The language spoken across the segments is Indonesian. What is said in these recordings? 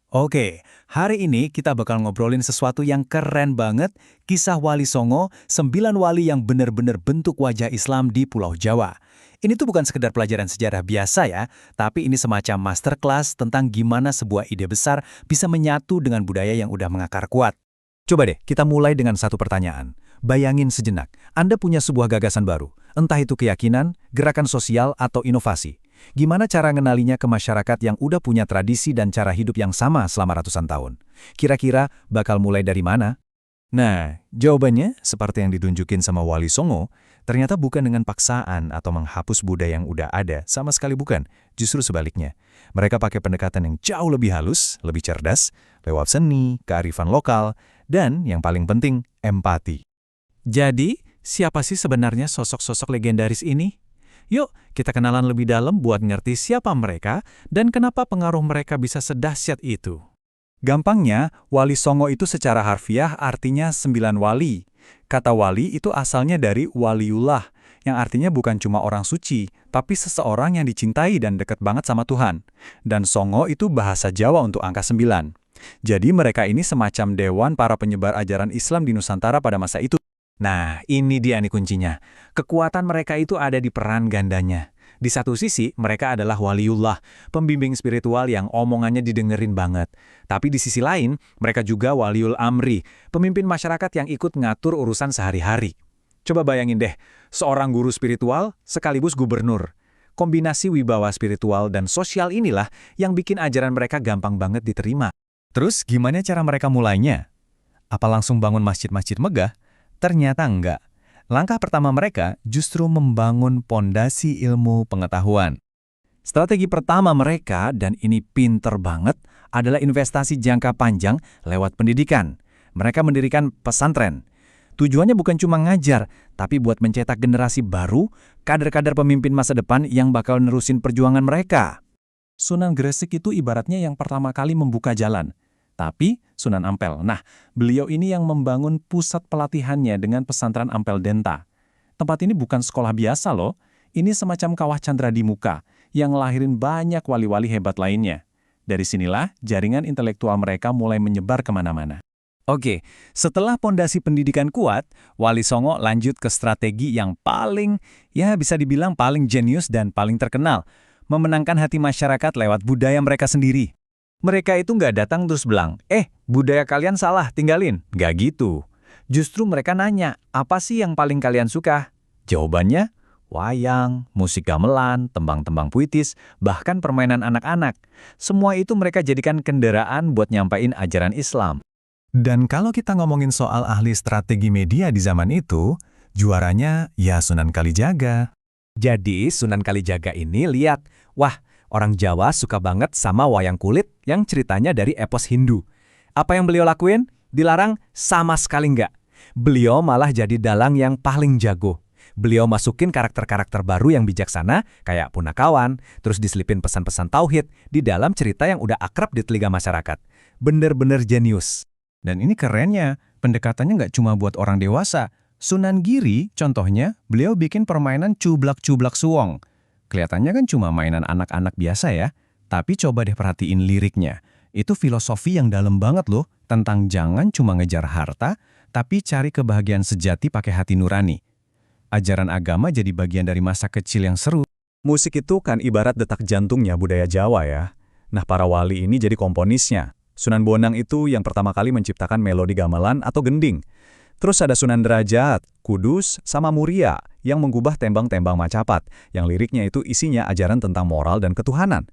Oke, hari ini kita bakal ngobrolin sesuatu yang keren banget, kisah Wali Songo, 9 wali yang benar-benar bentuk wajah Islam di Pulau Jawa. Ini tuh bukan sekedar pelajaran sejarah biasa ya, tapi ini semacam masterclass tentang gimana sebuah ide besar bisa menyatu dengan budaya yang udah mengakar kuat. Coba deh, kita mulai dengan satu pertanyaan. Bayangin sejenak, Anda punya sebuah gagasan baru, entah itu keyakinan, gerakan sosial, atau inovasi. Gimana cara ngenalinya ke masyarakat yang udah punya tradisi dan cara hidup yang sama selama ratusan tahun? Kira-kira bakal mulai dari mana? Nah, jawabannya seperti yang ditunjukin sama Wali Songo, ternyata bukan dengan paksaan atau menghapus budaya yang udah ada, sama sekali bukan. Justru sebaliknya. Mereka pakai pendekatan yang jauh lebih halus, lebih cerdas, lewat seni, kearifan lokal, dan yang paling penting, empati. Jadi, siapa sih sebenarnya sosok-sosok legendaris ini? Yuk, kita kenalan lebih dalam buat ngerti siapa mereka dan kenapa pengaruh mereka bisa sedahsyat itu. Gampangnya, Wali Songo itu secara harfiah artinya 9 wali. Kata wali itu asalnya dari waliullah, yang artinya bukan cuma orang suci, tapi seseorang yang dicintai dan dekat banget sama Tuhan. Dan Songo itu bahasa Jawa untuk angka 9. Jadi mereka ini semacam dewan para penyebar ajaran Islam di Nusantara pada masa itu. Nah, ini dia nih kuncinya. Kekuatan mereka itu ada di peran gandanya. Di satu sisi, mereka adalah waliullah, pembimbing spiritual yang omongannya didengerin banget. Tapi di sisi lain, mereka juga waliul amri, pemimpin masyarakat yang ikut ngatur urusan sehari-hari. Coba bayangin deh, seorang guru spiritual sekaligus gubernur. Kombinasi wibawa spiritual dan sosial inilah yang bikin ajaran mereka gampang banget diterima. Terus gimana cara mereka mulainya? Apa langsung bangun masjid-masjid megah? Ternyata enggak. Langkah pertama mereka justru membangun pondasi ilmu pengetahuan. Strategi pertama mereka, dan ini pinter banget, adalah investasi jangka panjang lewat pendidikan. Mereka mendirikan pesantren. Tujuannya bukan cuma ngajar, tapi buat mencetak generasi baru, kader-kader pemimpin masa depan yang bakal nerusin perjuangan mereka. Sunan Gresik itu ibaratnya yang pertama kali membuka jalan. Tapi Sunan Ampel. Nah, beliau ini yang membangun pusat pelatihannya dengan pesantren Ampel Denta. Tempat ini bukan sekolah biasa loh. Ini semacam kawah candra di muka yang ngelahirin banyak wali-wali hebat lainnya. Dari sinilah jaringan intelektual mereka mulai menyebar kemana-mana. Oke, setelah pondasi pendidikan kuat, Wali Songo lanjut ke strategi yang bisa dibilang paling jenius dan paling terkenal. Memenangkan hati masyarakat lewat budaya mereka sendiri. Mereka itu nggak datang terus bilang, budaya kalian salah, tinggalin. Nggak gitu. Justru mereka nanya, apa sih yang paling kalian suka? Jawabannya, wayang, musik gamelan, tembang-tembang puitis, bahkan permainan anak-anak. Semua itu mereka jadikan kendaraan buat nyampain ajaran Islam. Dan kalau kita ngomongin soal ahli strategi media di zaman itu, juaranya ya Sunan Kalijaga. Jadi Sunan Kalijaga ini lihat, orang Jawa suka banget sama wayang kulit yang ceritanya dari epos Hindu. Apa yang beliau lakuin? Dilarang sama sekali enggak. Beliau malah jadi dalang yang paling jago. Beliau masukin karakter-karakter baru yang bijaksana, kayak Punakawan, terus diselipin pesan-pesan tauhid di dalam cerita yang udah akrab di telinga masyarakat. Bener-bener jenius. Dan ini kerennya, pendekatannya nggak cuma buat orang dewasa. Sunan Giri, contohnya, beliau bikin permainan cublak-cublak suwong. Kelihatannya kan cuma mainan anak-anak biasa ya, tapi coba deh perhatiin liriknya. Itu filosofi yang dalam banget loh, tentang jangan cuma ngejar harta, tapi cari kebahagiaan sejati pakai hati nurani. Ajaran agama jadi bagian dari masa kecil yang seru. Musik itu kan ibarat detak jantungnya budaya Jawa ya. Nah, para wali ini jadi komponisnya. Sunan Bonang itu yang pertama kali menciptakan melodi gamelan atau gending. Terus ada Sunan Derajat, Kudus, sama Muria yang menggubah tembang-tembang Macapat, yang liriknya itu isinya ajaran tentang moral dan ketuhanan.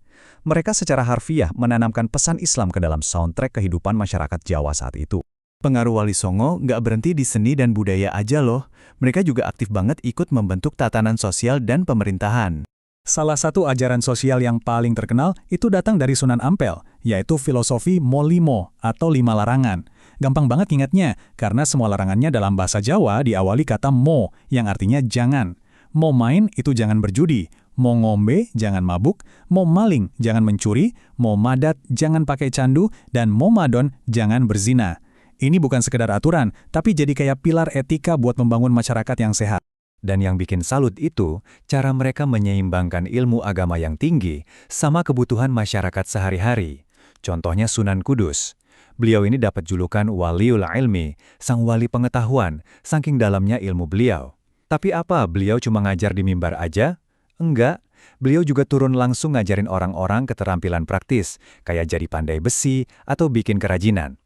Mereka secara harfiah menanamkan pesan Islam ke dalam soundtrack kehidupan masyarakat Jawa saat itu. Pengaruh Wali Songo nggak berhenti di seni dan budaya aja loh. Mereka juga aktif banget ikut membentuk tatanan sosial dan pemerintahan. Salah satu ajaran sosial yang paling terkenal itu datang dari Sunan Ampel, yaitu filosofi Molimo atau 5 larangan. Gampang banget ingatnya, karena semua larangannya dalam bahasa Jawa diawali kata mo, yang artinya jangan. Mau main itu jangan berjudi, mau ngombe jangan mabuk, mau maling jangan mencuri, mau madat jangan pakai candu, dan mau madon jangan berzina. Ini bukan sekedar aturan, tapi jadi kayak pilar etika buat membangun masyarakat yang sehat. Dan yang bikin salut itu, cara mereka menyeimbangkan ilmu agama yang tinggi sama kebutuhan masyarakat sehari-hari. Contohnya Sunan Kudus. Beliau ini dapat julukan Waliul Ilmi, sang wali pengetahuan, saking dalamnya ilmu beliau. Tapi apa, beliau cuma ngajar di mimbar aja? Enggak, beliau juga turun langsung ngajarin orang-orang keterampilan praktis, kayak jadi pandai besi atau bikin kerajinan.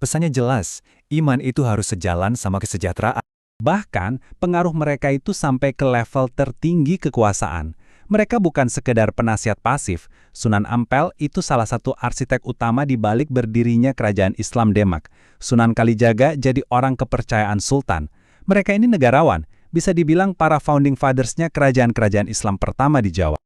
Pesannya jelas, iman itu harus sejalan sama kesejahteraan. Bahkan, pengaruh mereka itu sampai ke level tertinggi kekuasaan. Mereka bukan sekedar penasihat pasif. Sunan Ampel itu salah satu arsitek utama di balik berdirinya kerajaan Islam Demak. Sunan Kalijaga jadi orang kepercayaan sultan. Mereka ini negarawan, bisa dibilang para founding fathers-nya kerajaan-kerajaan Islam pertama di Jawa.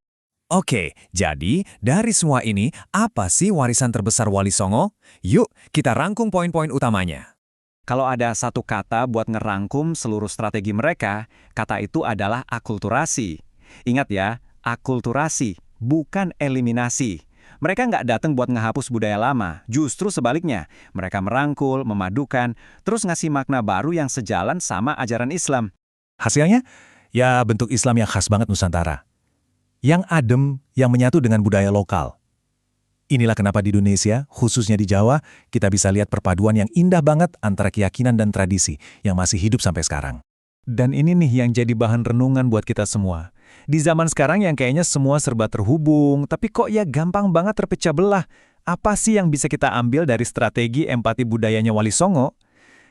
Oke, jadi dari semua ini, apa sih warisan terbesar Wali Songo? Yuk, kita rangkum poin-poin utamanya. Kalau ada satu kata buat ngerangkum seluruh strategi mereka, kata itu adalah akulturasi. Ingat ya, akulturasi, bukan eliminasi. Mereka nggak datang buat ngehapus budaya lama, justru sebaliknya. Mereka merangkul, memadukan, terus ngasih makna baru yang sejalan sama ajaran Islam. Hasilnya, ya bentuk Islam yang khas banget Nusantara. Yang adem, yang menyatu dengan budaya lokal. Inilah kenapa di Indonesia, khususnya di Jawa, kita bisa lihat perpaduan yang indah banget antara keyakinan dan tradisi yang masih hidup sampai sekarang. Dan ini nih yang jadi bahan renungan buat kita semua. Di zaman sekarang yang kayaknya semua serba terhubung, tapi kok ya gampang banget terpecah belah. Apa sih yang bisa kita ambil dari strategi empati budayanya Wali Songo?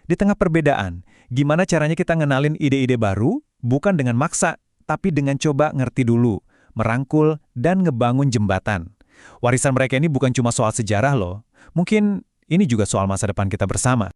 Di tengah perbedaan, gimana caranya kita ngenalin ide-ide baru, bukan dengan maksa, tapi dengan coba ngerti dulu, merangkul, dan ngebangun jembatan. Warisan mereka ini bukan cuma soal sejarah loh, mungkin ini juga soal masa depan kita bersama.